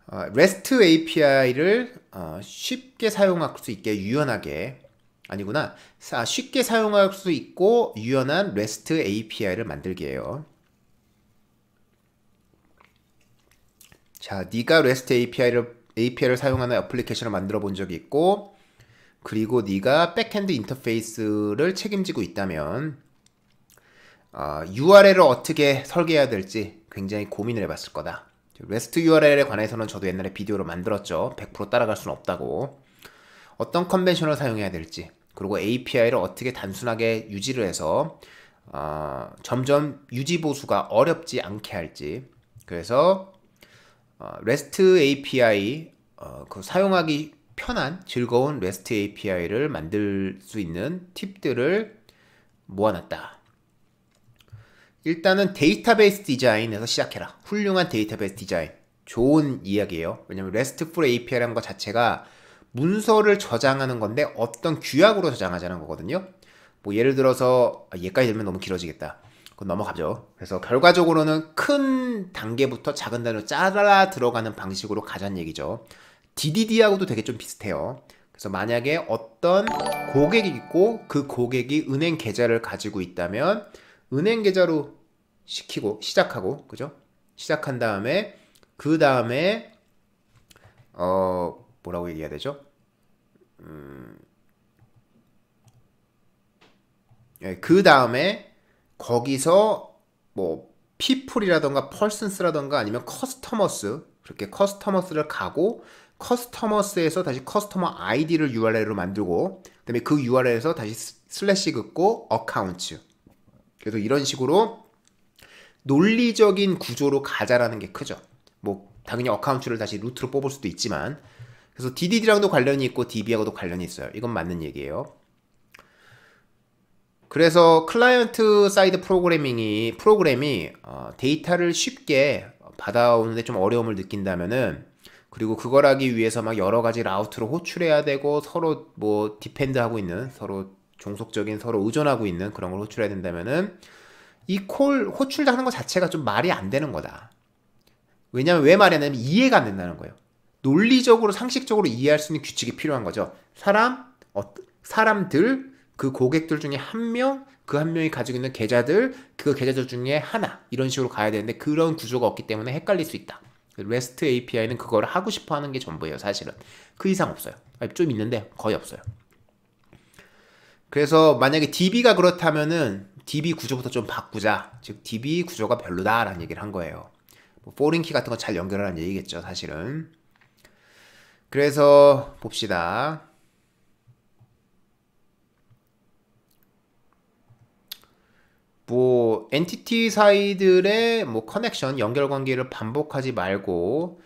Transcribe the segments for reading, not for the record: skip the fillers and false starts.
REST API를 쉽게 사용할 수 있게 유연하게 아니구나. 쉽게 사용할 수 있고 유연한 REST API를 만들게 해요. 자, 네가 REST API를 사용하는 애플리케이션을 만들어 본 적이 있고, 그리고 네가 백엔드 인터페이스를 책임지고 있다면 URL을 어떻게 설계해야 될지 굉장히 고민을 해봤을 거다. REST URL에 관해서는 저도 옛날에 비디오를 만들었죠. 100% 따라갈 수는 없다고. 어떤 컨벤션을 사용해야 될지, 그리고 API를 어떻게 단순하게 유지를 해서 점점 유지 보수가 어렵지 않게 할지. 그래서 REST API 그 사용하기 편한 즐거운 REST API를 만들 수 있는 팁들을 모아놨다. 일단은 데이터베이스 디자인에서 시작해라. 훌륭한 데이터베이스 디자인. 좋은 이야기예요. 왜냐면 RESTful API라는 것 자체가 문서를 저장하는 건데 어떤 규약으로 저장하자는 거거든요. 뭐 예를 들어서 얘까지 들면 너무 길어지겠다. 그건 넘어가죠. 그래서 결과적으로는 큰 단계부터 작은 단계로 잘라 들어가는 방식으로 가자는 얘기죠. DDD하고도 되게 좀 비슷해요. 그래서 만약에 어떤 고객이 있고 그 고객이 은행 계좌를 가지고 있다면 은행 계좌로 시작하고 그죠? 시작한 다음에 그 다음에 뭐라고 얘기해야 되죠? 그 다음에 거기서 뭐 people이라던가 persons라던가 아니면 customers 그렇게 customers를 가고 customers에서 다시 customer ID를 URL로 만들고 그다음에 그 URL에서 다시 슬래시 긋고 accounts. 그래서 이런 식으로 논리적인 구조로 가자라는 게 크죠. 뭐 당연히 어카운트를 다시 루트로 뽑을 수도 있지만 그래서 DDD랑도 관련이 있고 DB하고도 관련이 있어요. 이건 맞는 얘기예요. 그래서 클라이언트 사이드 프로그램이 데이터를 쉽게 받아오는데 좀 어려움을 느낀다면은 그리고 그걸 하기 위해서 막 여러 가지 라우트로 호출해야 되고 서로 뭐 디펜드하고 있는 서로 종속적인 서로 의존하고 있는 그런 걸 호출해야 된다면은 이 호출하는 것 자체가 좀 말이 안 되는 거다. 왜냐면 왜 말이 안 되냐면 이해가 안 된다는 거예요. 논리적으로 상식적으로 이해할 수 있는 규칙이 필요한 거죠. 사람들 그 고객들 중에 한 명, 그 한 명이 가지고 있는 계좌들, 그 계좌들 중에 하나 이런 식으로 가야 되는데 그런 구조가 없기 때문에 헷갈릴 수 있다. REST API는 그걸 하고 싶어 하는 게 전부예요, 사실은. 그 이상 없어요. 좀 있는데 거의 없어요. 그래서 만약에 DB가 그렇다면은 DB 구조부터 좀 바꾸자. 즉 DB 구조가 별로다라는 얘기를 한 거예요. 뭐 포린키 같은 거 잘 연결하라는 얘기겠죠, 사실은. 그래서 봅시다. 뭐 엔티티 사이들의 뭐 커넥션 연결 관계를 반복하지 말고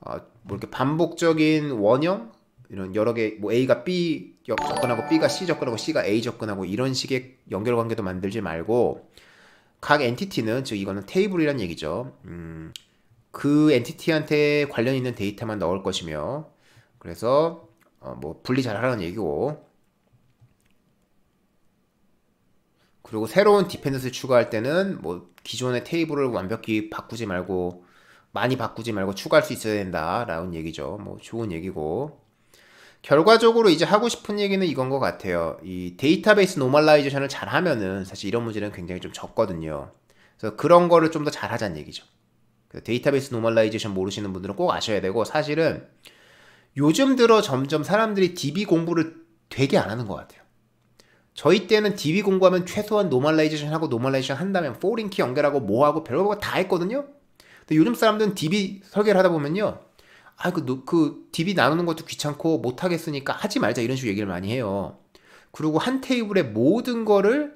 뭐 이렇게 반복적인 원형 이런 여러 개 뭐 A가 B 접근하고 B가 C 접근하고 C가 A 접근하고 이런 식의 연결 관계도 만들지 말고 각 엔티티는 즉 이거는 테이블이란 얘기죠. 그 엔티티한테 관련 있는 데이터만 넣을 것이며 그래서 뭐 분리 잘 하라는 얘기고 그리고 새로운 디펜던스 추가할 때는 뭐 기존의 테이블을 완벽히 바꾸지 말고 많이 바꾸지 말고 추가할 수 있어야 된다라는 얘기죠. 뭐 좋은 얘기고 결과적으로 이제 하고 싶은 얘기는 이건 것 같아요. 이 데이터베이스 노멀라이제이션을 잘 하면은 사실 이런 문제는 굉장히 좀 적거든요. 그래서 그런 거를 좀 더 잘 하자는 얘기죠. 데이터베이스 노멀라이제이션 모르시는 분들은 꼭 아셔야 되고 사실은 요즘 들어 점점 사람들이 DB 공부를 되게 안 하는 것 같아요. 저희 때는 DB 공부하면 최소한 노멀라이제이션 하고 노멀라이제이션 한다면 포린키 연결하고 뭐하고 별거 다 했거든요. 근데 요즘 사람들은 DB 설계를 하다 보면요. 그 DB 나누는 것도 귀찮고 못하겠으니까 하지 말자 이런 식으로 얘기를 많이 해요. 그리고 한 테이블에 모든 거를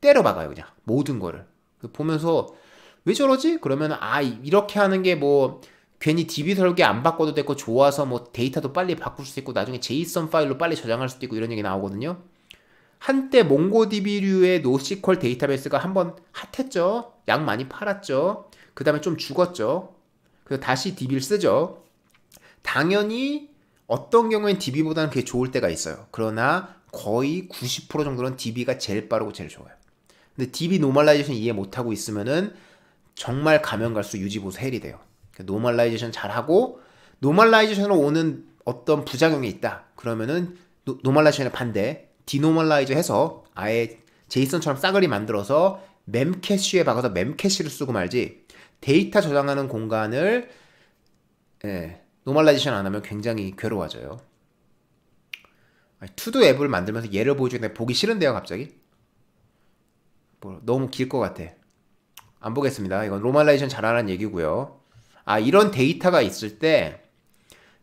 때려 박아요 그냥 모든 거를 보면서 왜 저러지? 그러면 이렇게 하는 게 뭐 괜히 DB 설계 안 바꿔도 되고 좋아서 뭐 데이터도 빨리 바꿀 수 있고 나중에 JSON 파일로 빨리 저장할 수도 있고 이런 얘기 나오거든요. 한때 몽고DB류의 노시퀄 데이터베이스가 한번 핫했죠. 양 많이 팔았죠. 그 다음에 좀 죽었죠. 그래서 다시 DB를 쓰죠. 당연히 어떤 경우엔 DB보다는 그게 좋을 때가 있어요. 그러나 거의 90% 정도는 DB가 제일 빠르고 제일 좋아요. 근데 DB 노멀라이제이션 이해 못하고 있으면은 정말 가면 갈수록 유지보수 헬이 돼요. 노멀라이제이션 잘하고 노멀라이제이션으로 오는 어떤 부작용이 있다. 그러면은 노멀라이제이션의 반대, 디노멀라이저 해서 아예 제이슨처럼 싸그리 만들어서 멤캐시에 박아서 멤캐시를 쓰고 말지, 데이터 저장하는 공간을 노멀라이제이션 안 하면 굉장히 괴로워져요. 투두 앱을 만들면서 예를 보여주는데 보기 싫은데요, 갑자기? 너무 길 것 같아. 안 보겠습니다. 이건 노멀라이제이션 잘하라는 얘기고요. 이런 데이터가 있을 때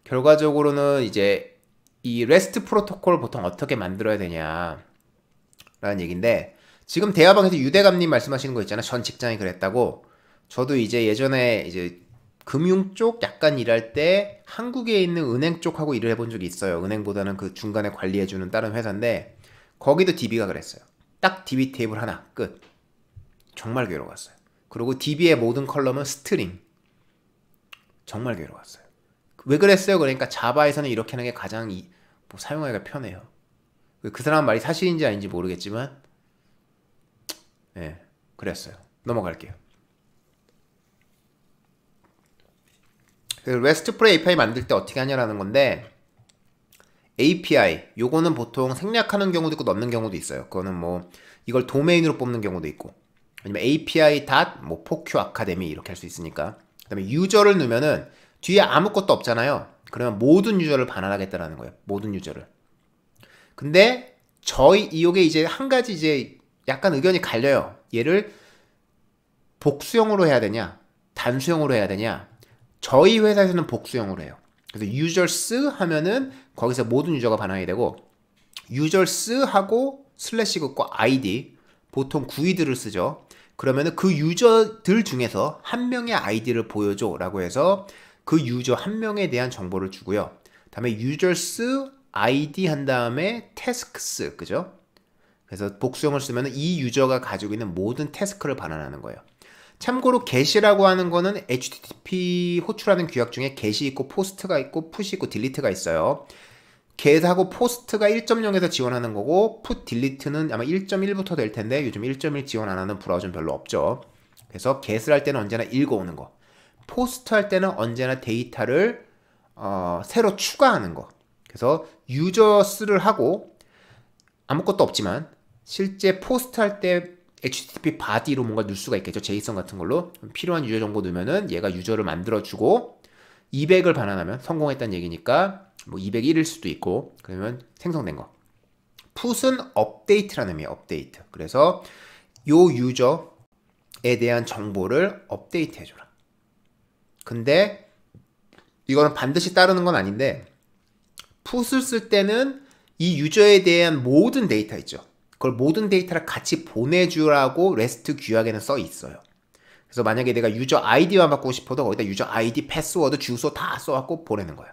결과적으로는 이제 이 REST 프로토콜 보통 어떻게 만들어야 되냐 라는 얘기인데, 지금 대화방에서 유대감님 말씀하시는 거 있잖아요. 전 직장이 그랬다고. 저도 이제 예전에 이제 금융 쪽 약간 일할 때 한국에 있는 은행 쪽하고 일을 해본 적이 있어요. 은행보다는 그 중간에 관리해주는 다른 회사인데, 거기도 DB가 그랬어요. 딱 DB 테이블 하나 끝. 정말 괴로웠어요. 그리고 DB의 모든 컬럼은 스트링. 정말 괴로웠어요. 왜 그랬어요? 그러니까 자바에서는 이렇게 하는 게 가장 사용하기가 편해요. 그 사람 말이 사실인지 아닌지 모르겠지만 그랬어요. 넘어갈게요. RESTful API 만들 때 어떻게 하냐라는 건데, API 요거는 보통 생략하는 경우도 있고 넣는 경우도 있어요. 그거는 뭐 이걸 도메인으로 뽑는 경우도 있고, 아니면 API 뭐 포큐 아카데미 이렇게 할 수 있으니까. 그 다음에 유저를 넣으면은 뒤에 아무것도 없잖아요. 그러면 모든 유저를 반환하겠다라는 거예요. 모든 유저를. 근데 이게 이제 한 가지 이제 약간 의견이 갈려요. 얘를 복수형으로 해야 되냐, 단수형으로 해야 되냐. 저희 회사에서는 복수형으로 해요. 그래서 users 하면은 거기서 모든 유저가 반환이 되고, users 하고 슬래시 긋고 id, 보통 구이드를 쓰죠. 그러면은 그 유저들 중에서 한 명의 아이디를 보여줘 라고 해서 그 유저 한 명에 대한 정보를 주고요. 다음에 users id 한 다음에 tasks, 그죠? 그래서 복수형을 쓰면 이 유저가 가지고 있는 모든 태스크를 반환하는 거예요. 참고로 get이라고 하는 거는 HTTP 호출하는 규약 중에 get이 있고 post가 있고 push이 있고 delete가 있어요. get하고 post가 1.0에서 지원하는 거고, put delete는 아마 1.1부터 될 텐데 요즘 1.1 지원 안 하는 브라우저는 별로 없죠. 그래서 get을 할 때는 언제나 읽어오는 거, post 할 때는 언제나 데이터를 새로 추가하는 거. 그래서 users를 하고 아무것도 없지만 실제 포스트 할 때 HTTP body로 뭔가 넣을 수가 있겠죠. 제이슨 같은 걸로 필요한 유저 정보 넣으면은 얘가 유저를 만들어주고 200을 반환하면 성공했다는 얘기니까 뭐 201일 수도 있고, 그러면 생성된 거. put은 update라는 의미예요. update. 그래서 요 유저에 대한 정보를 업데이트 해줘라. 근데 이거는 반드시 따르는 건 아닌데, put을 쓸 때는 이 유저에 대한 모든 데이터 있죠. 그걸 모든 데이터를 같이 보내주라고 REST 규약에는 써 있어요. 그래서 만약에 내가 유저 아이디만 바꾸고 싶어도 거기다 유저 아이디, 패스워드, 주소 다 써갖고 보내는 거야.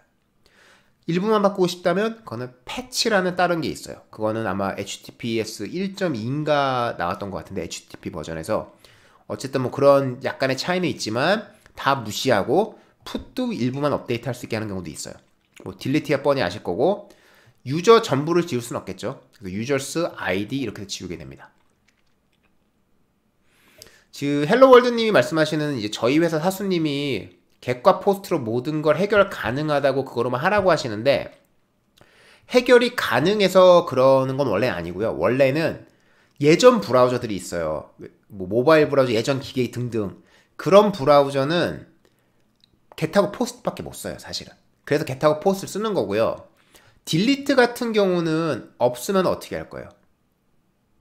일부만 바꾸고 싶다면 그거는 패치라는 다른 게 있어요. 그거는 아마 HTTPS 1.2인가 나왔던 것 같은데, HTTP 버전에서. 어쨌든 뭐 그런 약간의 차이는 있지만 다 무시하고 풋도 일부만 업데이트 할 수 있게 하는 경우도 있어요. 뭐 딜리트야 뻔히 아실 거고, 유저 전부를 지울 수는 없겠죠. 그래서 users id 이렇게 지우게 됩니다. 지금 헬로월드님이 말씀하시는 이제 저희 회사 사수님이 get과 post로 모든 걸 해결 가능하다고 그거로만 하라고 하시는데, 해결이 가능해서 그러는 건 원래 아니고요. 원래는 예전 브라우저들이 있어요. 뭐 모바일 브라우저, 예전 기계 등등. 그런 브라우저는 get하고 post밖에 못 써요, 사실은. 그래서 get하고 post를 쓰는 거고요. 딜리트 같은 경우는 없으면 어떻게 할 거예요?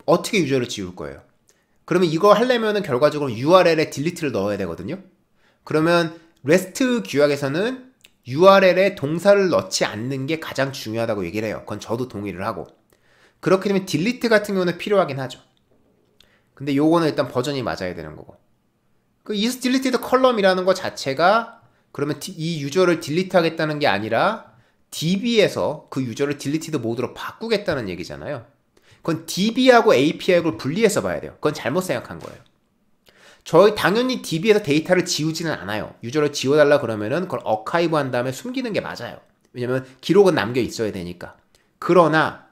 어떻게 유저를 지울 거예요? 그러면 이거 하려면은 결과적으로 URL에 딜리트를 넣어야 되거든요. 그러면 REST 규약에서는 URL에 동사를 넣지 않는 게 가장 중요하다고 얘기를 해요. 그건 저도 동의를 하고. 그렇게 되면 딜리트 같은 경우는 필요하긴 하죠. 근데 요거는 일단 버전이 맞아야 되는 거고. 그 is deleted column이라는 거 자체가 그러면 이 유저를 딜리트 하겠다는 게 아니라 DB에서 그 유저를 딜리티드 모드로 바꾸겠다는 얘기잖아요. 그건 DB하고 API를 분리해서 봐야 돼요. 그건 잘못 생각한 거예요. 당연히 DB에서 데이터를 지우지는 않아요. 유저를 지워달라 그러면은 그걸 어카이브 한 다음에 숨기는 게 맞아요. 왜냐면 기록은 남겨 있어야 되니까. 그러나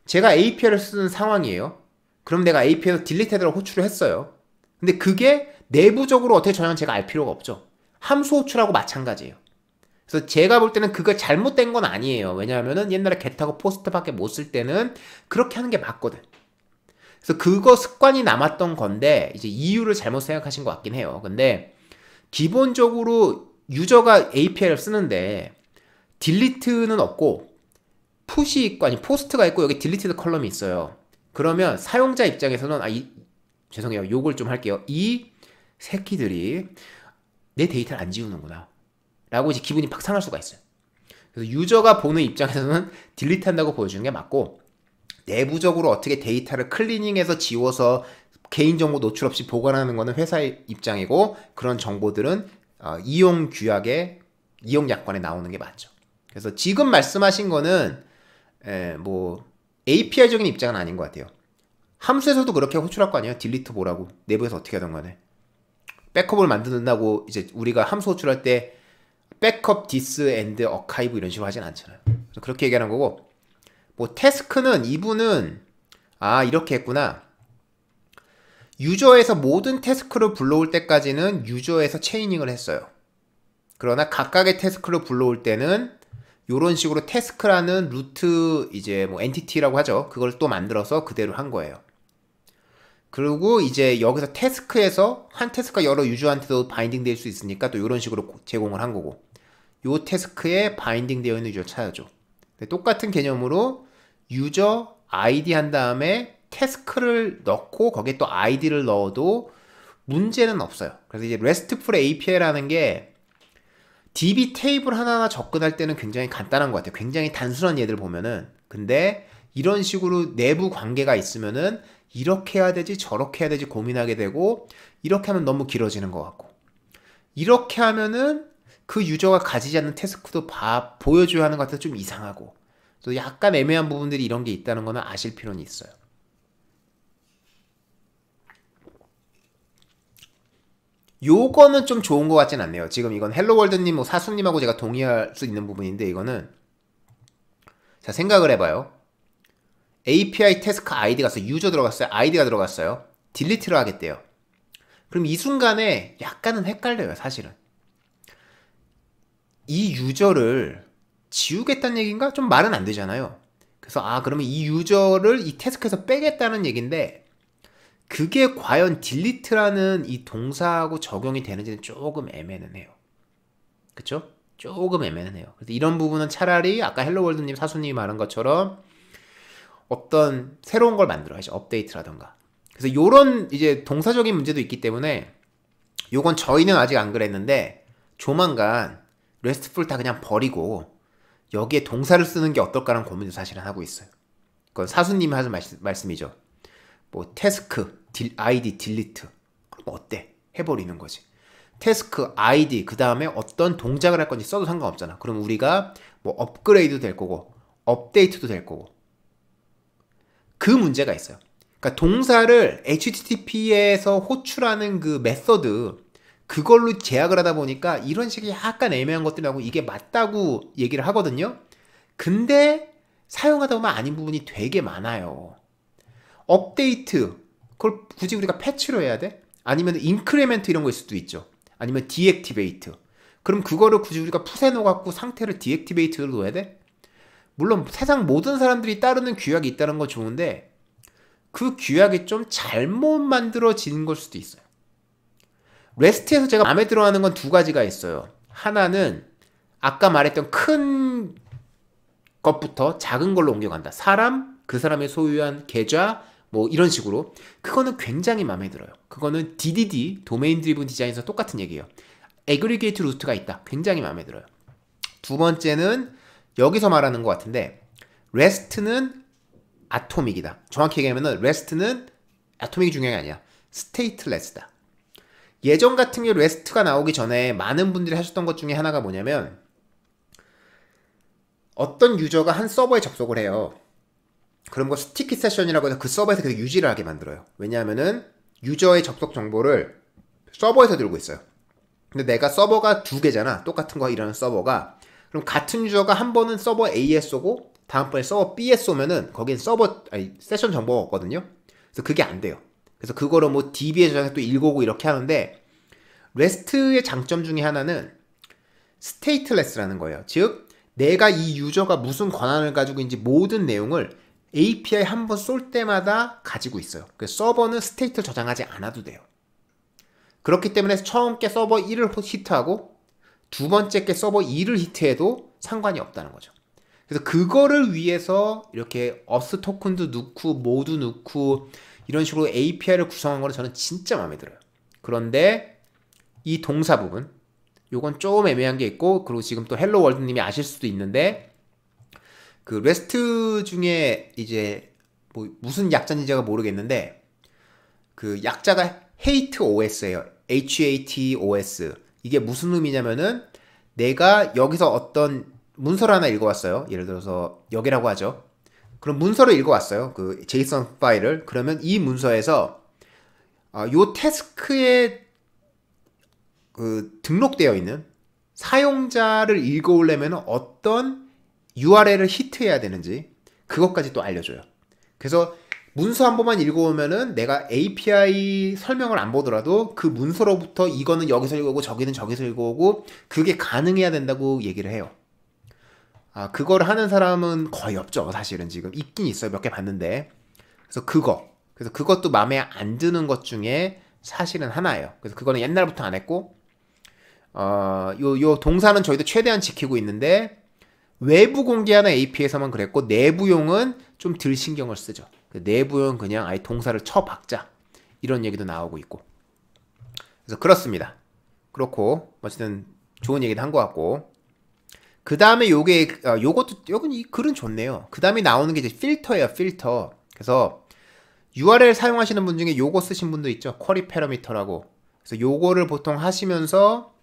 제가 API를 쓰는 상황이에요. 그럼 내가 API에서 딜리테드를 호출을 했어요. 근데 그게 내부적으로 어떻게 저장은 제가 알 필요가 없죠. 함수 호출하고 마찬가지예요. 그래서 제가 볼 때는 그거 잘못된 건 아니에요. 왜냐하면은 옛날에 get하고 post밖에 못 쓸 때는 그렇게 하는 게 맞거든. 그래서 그거 습관이 남았던 건데 이제 이유를 잘못 생각하신 것 같긴 해요. 근데 기본적으로 유저가 API를 쓰는데 딜리트는 없고 푸시 있고 아니 포스트가 있고 여기 딜리트드 컬럼이 있어요. 그러면 사용자 입장에서는 죄송해요. 욕을 좀 할게요. 이 새끼들이 내 데이터를 안 지우는구나 라고 이제 기분이 팍 상할 수가 있어요. 그래서 유저가 보는 입장에서는 딜리트 한다고 보여주는 게 맞고, 내부적으로 어떻게 데이터를 클리닝해서 지워서 개인정보 노출 없이 보관하는 거는 회사의 입장이고, 그런 정보들은 이용 규약에 이용 약관에 나오는 게 맞죠. 그래서 지금 말씀하신 거는 뭐 API적인 입장은 아닌 것 같아요. 함수에서도 그렇게 호출할 거 아니에요. 딜리트 뭐라고 내부에서 어떻게 하던 간에 백업을 만든다고 이제 우리가 함수 호출할 때 백업 디스 앤드 어카이브 이런 식으로 하진 않잖아요. 그래서 그렇게 얘기하는 거고, 뭐 태스크는 이분은 이렇게 했구나. 유저에서 모든 태스크를 불러올 때까지는 유저에서 체이닝을 했어요. 그러나 각각의 태스크를 불러올 때는 이런 식으로 태스크라는 루트 이제 뭐 엔티티라고 하죠. 그걸 또 만들어서 그대로 한 거예요. 그리고 이제 여기서 태스크에서 한 태스크가 여러 유저한테도 바인딩 될 수 있으니까 또 이런 식으로 제공을 한 거고, 요 태스크에 바인딩 되어 있는 유저를 찾아줘. 똑같은 개념으로 유저 아이디 한 다음에 태스크를 넣고 거기에 또 아이디를 넣어도 문제는 없어요. 그래서 이제 RESTful API라는 게 DB 테이블 하나하나 접근할 때는 굉장히 간단한 것 같아요. 굉장히 단순한 예들 보면은. 근데 이런 식으로 내부 관계가 있으면은 이렇게 해야 되지 저렇게 해야 되지 고민하게 되고, 이렇게 하면 너무 길어지는 것 같고, 이렇게 하면은 그 유저가 가지지 않는 태스크도 보여줘야 하는 것 같아서 좀 이상하고, 또 약간 애매한 부분들이 이런 게 있다는 거는 아실 필요는 있어요. 요거는 좀 좋은 것 같진 않네요. 지금 이건 헬로월드님, 뭐 사수님하고 제가 동의할 수 있는 부분인데, 이거는 자 생각을 해봐요. API 태스크 아이디가 갔어요. 유저 들어갔어요. 아이디가 들어갔어요. 딜리트를 하겠대요. 그럼 이 순간에 약간은 헷갈려요, 사실은. 이 유저를 지우겠다는 얘기인가? 좀 말은 안 되잖아요. 그래서 그러면 이 유저를 이 태스크에서 빼겠다는 얘기인데, 그게 과연 딜리트라는 이 동사하고 적용이 되는지는 조금 애매는 해요. 그쵸? 조금 애매는 해요. 그래서 이런 부분은 차라리 아까 헬로월드님 사수님이 말한 것처럼 어떤 새로운 걸 만들어야죠. 업데이트라던가. 그래서 요런 이제 동사적인 문제도 있기 때문에 요건 저희는 아직 안 그랬는데 조만간 RESTful 다 그냥 버리고 여기에 동사를 쓰는 게 어떨까라는 고민을 사실은 하고 있어요. 그건 사수님이 하는 말씀이죠. 뭐 태스크, 아이디 딜리트. 그럼 어때? 해버리는 거지. 태스크, 아이디, 그 다음에 어떤 동작을 할 건지 써도 상관없잖아. 그럼 우리가 뭐 업그레이드도 될 거고 업데이트도 될 거고, 그 문제가 있어요. 그러니까 동사를 HTTP에서 호출하는 그 메서드, 그걸로 제약을 하다 보니까 이런 식의 약간 애매한 것들이 나오고 이게 맞다고 얘기를 하거든요. 근데 사용하다 보면 아닌 부분이 되게 많아요. 업데이트, 그걸 굳이 우리가 패치로 해야 돼? 아니면 인크리멘트 이런 거일 수도 있죠. 아니면 디액티베이트. 그럼 그거를 굳이 우리가 푸세 놓아갖고 상태를 디액티베이트로 놓아야 돼? 물론 세상 모든 사람들이 따르는 규약이 있다는 건 좋은데 그 규약이 좀 잘못 만들어진 걸 수도 있어요. REST에서 제가 마음에 들어하는 건 두 가지가 있어요. 하나는 아까 말했던 큰 것부터 작은 걸로 옮겨간다. 사람, 그 사람의 소유한 계좌, 뭐 이런 식으로. 그거는 굉장히 마음에 들어요. 그거는 DDD, 도메인 드리븐 디자인에서 똑같은 얘기예요. 애그리게이트 루트가 있다. 굉장히 마음에 들어요. 두 번째는 여기서 말하는 것 같은데, REST는 아토믹이다. 정확히 얘기하면 REST는 아토믹이 중요한 게 아니야. 스테이트레스다. 예전 같은 경우 REST가 나오기 전에 많은 분들이 하셨던 것 중에 하나가 뭐냐면, 어떤 유저가 한 서버에 접속을 해요. 그럼 그 스티키 세션이라고 해서 그 서버에서 계속 유지를 하게 만들어요. 왜냐하면은 유저의 접속 정보를 서버에서 들고 있어요. 근데 내가 서버가 두 개잖아. 똑같은 거 일하는 서버가. 그럼 같은 유저가 한 번은 서버 A에 쏘고 다음번에 서버 B에 쏘면은 거긴 세션 정보가 없거든요. 그래서 그게 안 돼요. 그래서 그거를 뭐 DB에 저장해서 또 읽어오고 이렇게 하는데, REST의 장점 중에 하나는 stateless라는 거예요. 즉 내가 이 유저가 무슨 권한을 가지고 있는지 모든 내용을 API 한 번 쏠 때마다 가지고 있어요. 그래서 서버는 스테이트를 저장하지 않아도 돼요. 그렇기 때문에 처음 게 서버 1을 히트하고 두 번째 게 서버 2를 히트해도 상관이 없다는 거죠. 그래서 그거를 위해서 이렇게 어스 토큰도 넣고 모두 넣고 이런 식으로 API를 구성한 거는 저는 진짜 마음에 들어요. 그런데 이 동사 부분 요건 조금 애매한 게 있고, 그리고 지금 또 헬로 월드님이 아실 수도 있는데 그 레스트 중에 이제 뭐 무슨 약자인지 제가 모르겠는데 그 약자가 hate OS예요. HATOS. 이게 무슨 의미냐면은 내가 여기서 어떤 문서를 하나 읽어왔어요. 예를 들어서 여기라고 하죠. 그럼 문서를 읽어왔어요. 그 JSON 파일을. 그러면 이 문서에서 요 태스크에 그 등록되어 있는 사용자를 읽어오려면 어떤 URL을 히트해야 되는지 그것까지 또 알려줘요. 그래서 문서 한 번만 읽어오면은 내가 API 설명을 안 보더라도 그 문서로부터 이거는 여기서 읽어오고 저기는 저기서 읽어오고 그게 가능해야 된다고 얘기를 해요. 그걸 하는 사람은 거의 없죠. 사실은 지금 있긴 있어요. 몇 개 봤는데. 그래서 그것도 마음에 안 드는 것 중에 사실은 하나예요. 그래서 그거는 옛날부터 안 했고 요 동사는 저희도 최대한 지키고 있는데 외부 공개하는 API에서만 그랬고 내부용은 좀 덜 신경을 쓰죠. 내부용은 그냥 아예 동사를 쳐박자 이런 얘기도 나오고 있고. 그래서 그렇습니다. 그렇고 어쨌든 좋은 얘기도 한 것 같고, 그 다음에 요것도 이 글은 좋네요. 그 다음에 나오는 게 이제 필터예요. 필터. 그래서 URL 사용하시는 분 중에 요거 쓰신 분도 있죠. 쿼리 패러미터라고. 그래서 요거를 보통 하시면서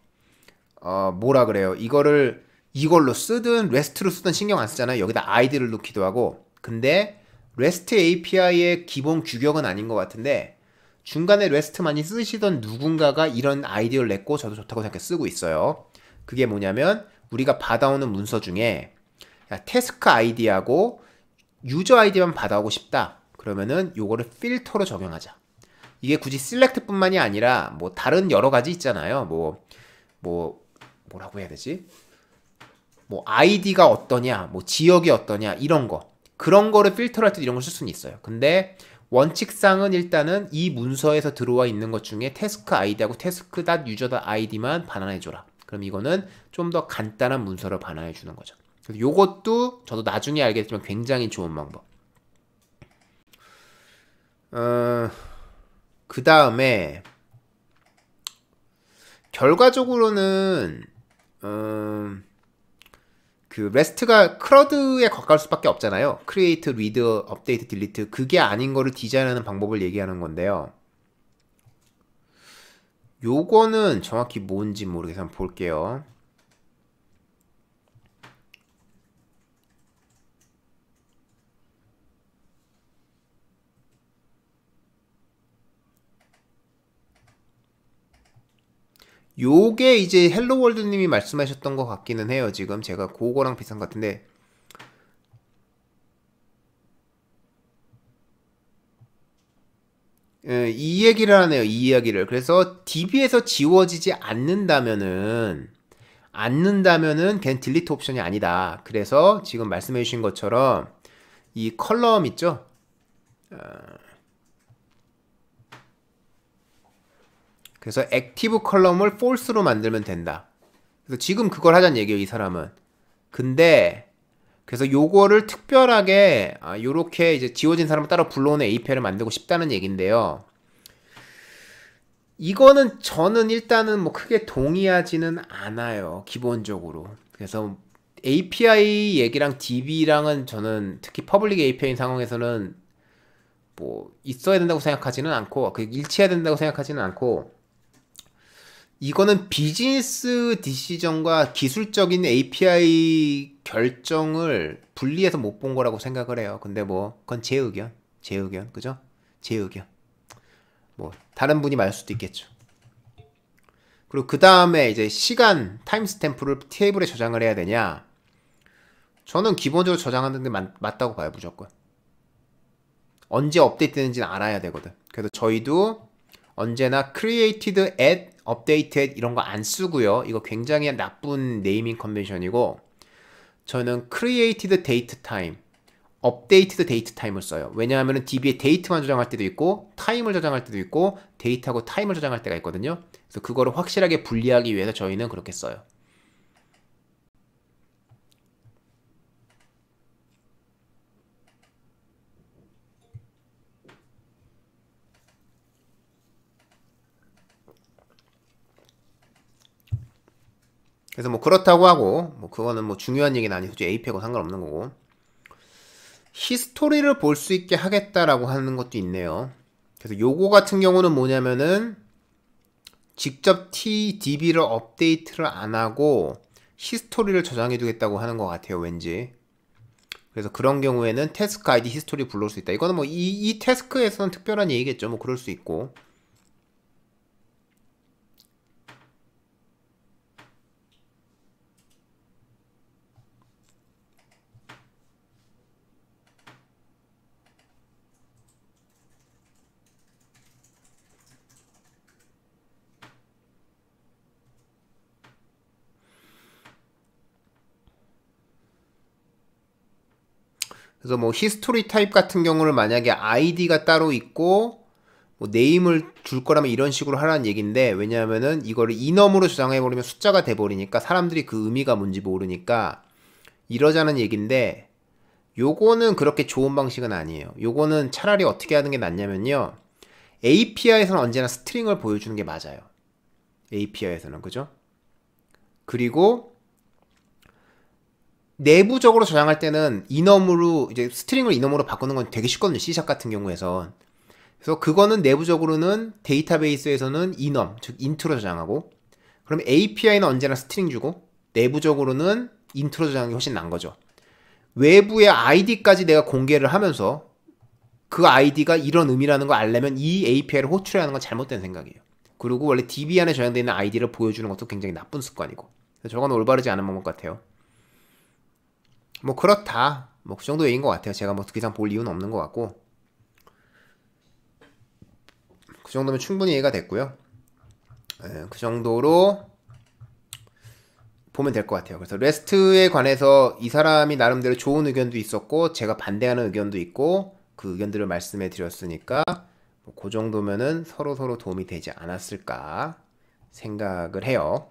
뭐라 그래요. 이걸로 쓰든 REST로 쓰든 신경 안 쓰잖아요. 여기다 아이디를 넣기도 하고. 근데 REST API의 기본 규격은 아닌 것 같은데 중간에 REST 많이 쓰시던 누군가가 이런 아이디어를 냈고 저도 좋다고 생각해 쓰고 있어요. 그게 뭐냐면 우리가 받아오는 문서 중에 태스크 아이디하고 유저 아이디만 받아오고 싶다. 그러면은 요거를 필터로 적용하자. 이게 굳이 셀렉트 뿐만이 아니라 뭐 다른 여러 가지 있잖아요. 뭐라고 해야 되지? 뭐 아이디가 어떠냐, 뭐 지역이 어떠냐 이런 거. 그런 거를 필터할 때 이런 걸 쓸 수는 있어요. 근데 원칙상은 일단은 이 문서에서 들어와 있는 것 중에 태스크 아이디하고 태스크.user.id만 반환해줘라. 그럼 이거는 좀 더 간단한 문서를 반환해 주는 거죠. 그래서 요것도 저도 나중에 알겠지만 굉장히 좋은 방법. 그 다음에 결과적으로는 그 REST가 CRUD에 가까울 수밖에 없잖아요. Create, Read, Update, Delete. 그게 아닌 거를 디자인하는 방법을 얘기하는 건데요. 요거는 정확히 뭔지 모르겠어서 한번 볼게요. 요게 이제 헬로월드님이 말씀하셨던 것 같기는 해요. 지금 제가 그거랑 비슷한 것 같은데 이 얘기를 하네요. 이 이야기를. 그래서 DB에서 지워지지 않는다면은 걔는 딜리트 옵션이 아니다. 그래서 지금 말씀해 주신 것처럼 이 컬럼 있죠? 그래서 액티브 컬럼을 false로 만들면 된다. 그래서 지금 그걸 하자는 얘기예요, 이 사람은. 근데 그래서 요거를 특별하게 요렇게 이제 지워진 사람을 따로 불러오는 API를 만들고 싶다는 얘긴데요. 이거는 저는 일단은 뭐 크게 동의하지는 않아요, 기본적으로. 그래서 API 얘기랑 DB랑은 저는 특히 퍼블릭 API인 상황에서는 뭐 있어야 된다고 생각하지는 않고 일치해야 된다고 생각하지는 않고, 이거는 비즈니스 디시전과 기술적인 API 결정을 분리해서 못 본 거라고 생각을 해요. 근데 뭐 그건 제 의견, 그죠? 제 의견. 뭐 다른 분이 말할 수도 있겠죠. 그리고 그 다음에 이제 시간 타임스탬프를 테이블에 저장을 해야 되냐? 저는 기본적으로 저장하는 게 맞다고 봐요. 무조건 언제 업데이트 되는지는 알아야 되거든. 그래서 저희도 언제나 created at updated 이런 거 안 쓰고요. 이거 굉장히 나쁜 네이밍 컨벤션이고 저는 created date time, updated date time을 써요. 왜냐하면 DB에 date만 저장할 때도 있고 time을 저장할 때도 있고 date하고 time을 저장할 때가 있거든요. 그래서 그거를 확실하게 분리하기 위해서 저희는 그렇게 써요. 그래서 뭐 그렇다고 하고 뭐 그거는 뭐 중요한 얘기는 아니고 AP하고 상관없는 거고 히스토리를 볼 수 있게 하겠다라고 하는 것도 있네요. 그래서 요거 같은 경우는 뭐냐면은 직접 DB를 업데이트를 안 하고 히스토리를 저장해 두겠다고 하는 것 같아요, 왠지. 그래서 그런 경우에는 태스크 아이디 히스토리 불러올 수 있다. 이거는 뭐 이 태스크에서는 특별한 얘기겠죠. 뭐 그럴 수 있고. 그래서 뭐 히스토리 타입 같은 경우를 만약에 아이디가 따로 있고 뭐 네임을 줄 거라면 이런 식으로 하라는 얘기인데 왜냐하면은 이거를 인엄으로 저장해버리면 숫자가 돼버리니까 사람들이 그 의미가 뭔지 모르니까 이러자는 얘기인데 요거는 그렇게 좋은 방식은 아니에요. 요거는 차라리 어떻게 하는 게 낫냐면요. API에서는 언제나 스트링을 보여주는 게 맞아요. API에서는 그죠? 그리고 내부적으로 저장할 때는 인엄으로 이제 스트링을 인엄으로 바꾸는 건 되게 쉽거든요. C# 같은 경우에선. 그래서 그거는 내부적으로는 데이터베이스에서는 인엄, 즉 인트로 저장하고 그럼 API는 언제나 스트링 주고 내부적으로는 인트로 저장하는 게 훨씬 나은 거죠. 외부의 아이디까지 내가 공개를 하면서 그 아이디가 이런 의미라는 걸 알려면 이 API를 호출해야 하는 건 잘못된 생각이에요. 그리고 원래 DB 안에 저장되어 있는 아이디를 보여주는 것도 굉장히 나쁜 습관이고 저건 올바르지 않은 방법 같아요. 뭐 그렇다. 뭐 그 정도 얘기인 것 같아요. 제가 뭐 더 이상 볼 이유는 없는 것 같고 그 정도면 충분히 이해가 됐고요. 그 정도로 보면 될 것 같아요. 그래서 레스트에 관해서 이 사람이 나름대로 좋은 의견도 있었고 제가 반대하는 의견도 있고 그 의견들을 말씀해 드렸으니까 뭐그 정도면은 서로 도움이 되지 않았을까 생각을 해요.